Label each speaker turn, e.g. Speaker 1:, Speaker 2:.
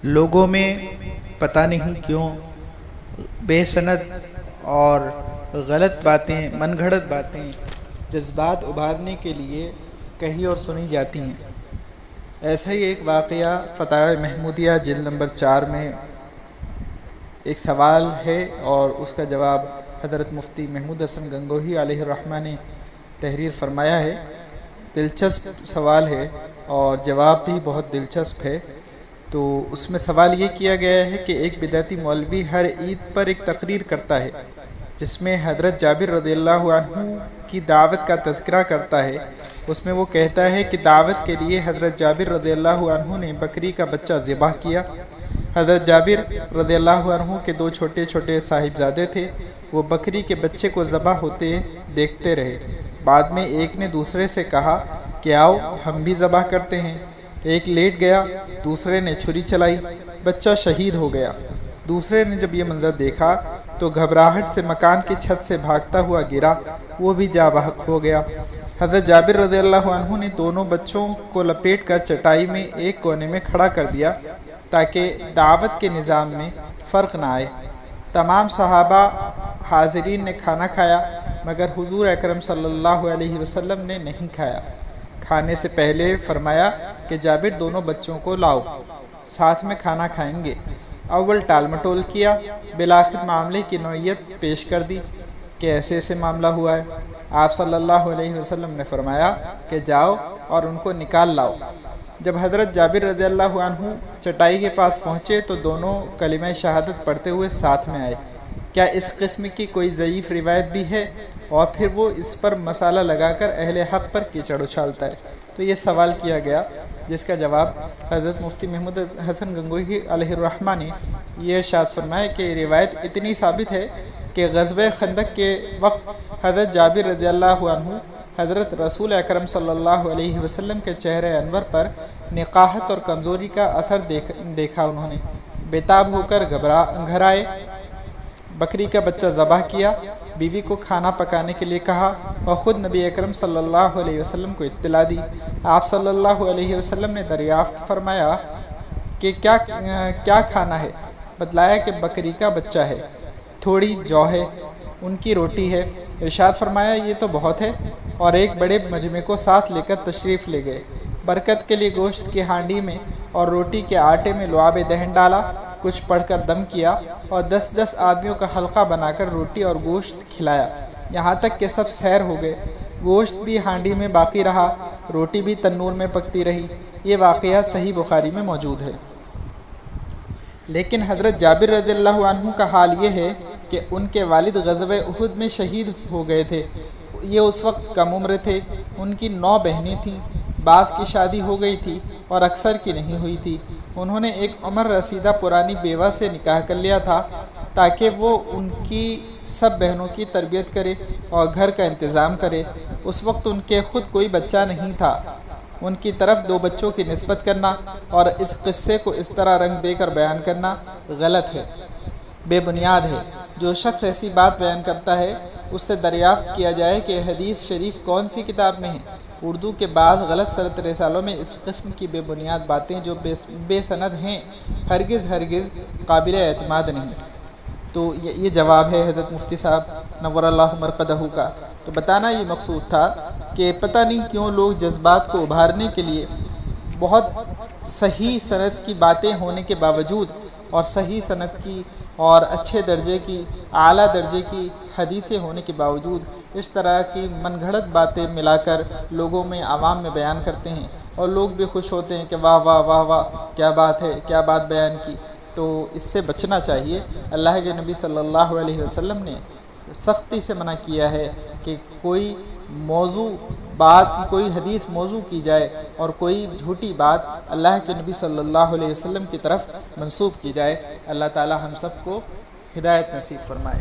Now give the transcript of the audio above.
Speaker 1: لوگوں میں پتہ نہیں کیوں بے سند اور غلط باتیں، من گھڑت باتیں، جذبات ابھارنے کے لیے کہی اور سنی جاتی ہیں۔ ایسا ہی ایک واقعہ فتاوی محمودیہ جلد نمبر 4 میں ایک سوال ہے اور اس کا جواب حضرت مفتی محمود حسن گنگوہی علیہ الرحمہ نے تحریر فرمایا ہے۔ دلچسپ سوال ہے اور جواب بھی بہت دلچسپ ہے۔ تو اس میں سوال یہ کیا گیا ہے کہ ایک بدعتی مولوی ہر عید پر ایک تقریر کرتا ہے جس میں حضرت جابر رضی اللہ عنہ کی دعوت کا تذکرہ کرتا ہے۔ اس میں وہ کہتا ہے کہ دعوت کے لیے حضرت جابر رضی اللہ عنہ نے بکری کا بچہ ذبح کیا۔ حضرت جابر رضی اللہ عنہ کے 2 چھوٹے چھوٹے صاحبزادے تھے، وہ بکری کے بچے کو ذبح ہوتے دیکھتے رہے۔ بعد میں ایک نے دوسرے سے کہا کہ آؤ ہم بھی ذبح کرتے ہیں۔ ایک لیٹ گیا، دوسرے نے چھری چلائی، بچہ شہید ہو گیا۔ دوسرے نے جب یہ منظر دیکھا تو گھبراہٹ سے مکان کی چھت سے بھاگتا ہوا گرا، وہ بھی جاں بحق ہو گیا۔ حضرت جابر رضی اللہ عنہ نے دونوں بچوں کو لپیٹ کر چٹائی میں ایک کونے میں کھڑا کر دیا تاکہ دعوت کے نظام میں فرق نہ آئے۔ تمام صحابہ حاضرین نے کھانا کھایا مگر حضور اکرم صلی اللہ علیہ وسلم نے نہیں کھایا۔ کھانے سے پہلے فرمایا کہ جابر دونوں بچوں کو لاؤ، ساتھ میں کھانا کھائیں گے۔ اول ٹال مٹول کیا، بالآخر معاملے کی نوعیت پیش کر دی کہ ایسے ایسے معاملہ ہوا ہے۔ آپ صلی اللہ علیہ وسلم نے فرمایا کہ جاؤ اور ان کو نکال لاؤ۔ جب حضرت جابر رضی اللہ عنہ چٹائی کے پاس پہنچے تو دونوں کلمہ شہادت پڑھتے ہوئے ساتھ میں آئے۔ کیا اس قسم کی کوئی ضعیف روایت بھی ہے؟ اور پھر وہ اس پر مسالہ لگا کر اہل حق پر کیچڑ اچھالتا ہے۔ تو یہ سوال کیا گیا جس کا جواب حضرت مفتی محمود حسن گنگوہی علیہ الرحمہ نے یہ ارشاد فرمایا کہ روایت اتنی ثابت ہے کہ غزوہ خندق کے وقت حضرت جابر رضی اللہ عنہ حضرت رسول اکرم صلی اللہ علیہ وسلم کے چہرے انور پر نقاہت اور کمزوری کا اثر دیکھا۔ انہوں نے بےتاب ہو کر گھر آئے، بکری کا بچہ ذبح کیا، بیوی کو کھانا پکانے کے لیے کہا اور خود نبی اکرم صلی اللہ علیہ وسلم کو اطلاع دی۔ آپ صلی اللہ علیہ وسلم نے دریافت فرمایا کہ کیا کھانا ہے؟ بتلایا کہ بکری کا بچہ ہے، تھوڑی جو ہے، ان کی روٹی ہے۔ ارشاد فرمایا یہ تو بہت ہے، اور ایک بڑے مجمع کو ساتھ لے کر تشریف لے گئے۔ برکت کے لیے گوشت کی ہانڈی میں اور روٹی کے آٹے میں لعاب دہن ڈالا، کچھ پڑھ کر دم کیا اور 10 آدمیوں کا حلقہ بنا کر روٹی اور گوشت کھلایا، یہاں تک کہ سب سیر ہو گئے۔ گوشت بھی ہانڈی میں باقی رہا، روٹی بھی تنور میں پکتی رہی۔ یہ واقعہ صحیح بخاری میں موجود ہے۔ لیکن حضرت جابر رضی اللہ عنہ کا حال یہ ہے کہ ان کے والد غزوہ احد میں شہید ہو گئے تھے۔ یہ اس وقت کم عمر تھے۔ ان کی 9 بہنیں تھیں، بعض کی شادی ہو گئی تھی اور اکثر کی نہیں ہوئی تھی۔ انہوں نے ایک عمر رسیدہ پرانی بیوہ سے نکاح کر لیا تھا تاکہ وہ ان کی سب بہنوں کی تربیت کرے اور گھر کا انتظام کرے۔ اس وقت ان کے خود کوئی بچہ نہیں تھا۔ ان کی طرف 2 بچوں کی نسبت کرنا اور اس قصے کو اس طرح رنگ دے کر بیان کرنا غلط ہے، بے بنیاد ہے۔ جو شخص ایسی بات بیان کرتا ہے اس سے دریافت کیا جائے کہ حدیث شریف کون سی کتاب میں ہے۔ اردو کے بعض غلط سرد رسالوں میں اس قسم کی بے بنیاد باتیں جو بے سند ہیں ہرگز قابل اعتماد نہیں۔ تو یہ جواب ہے حضرت مفتی صاحب نور اللہ مرقدہ کا۔ تو بتانا یہ مقصود تھا کہ پتہ نہیں کیوں لوگ جذبات کو ابھارنے کے لیے بہت صحیح سند کی باتیں ہونے کے باوجود اور صحیح سند کی اور اچھے درجے کی، اعلیٰ درجے کی حدیثیں ہونے کے باوجود اس طرح کی من گھڑت باتیں ملا کر لوگوں میں، عوام میں بیان کرتے ہیں، اور لوگ بھی خوش ہوتے ہیں کہ واہ واہ واہ واہ کیا بات ہے، کیا بات بیان کی۔ تو اس سے بچنا چاہیے۔ اللہ کے نبی صلی اللہ علیہ وسلم نے سختی سے منع کیا ہے کہ کوئی حدیث موضوع کی جائے اور کوئی جھوٹی بات اللہ کے نبی صلی اللہ علیہ وسلم کی طرف منسوب کی جائے۔ اللہ تعالی ہم سب کو ہدایت نصیب فرمائے۔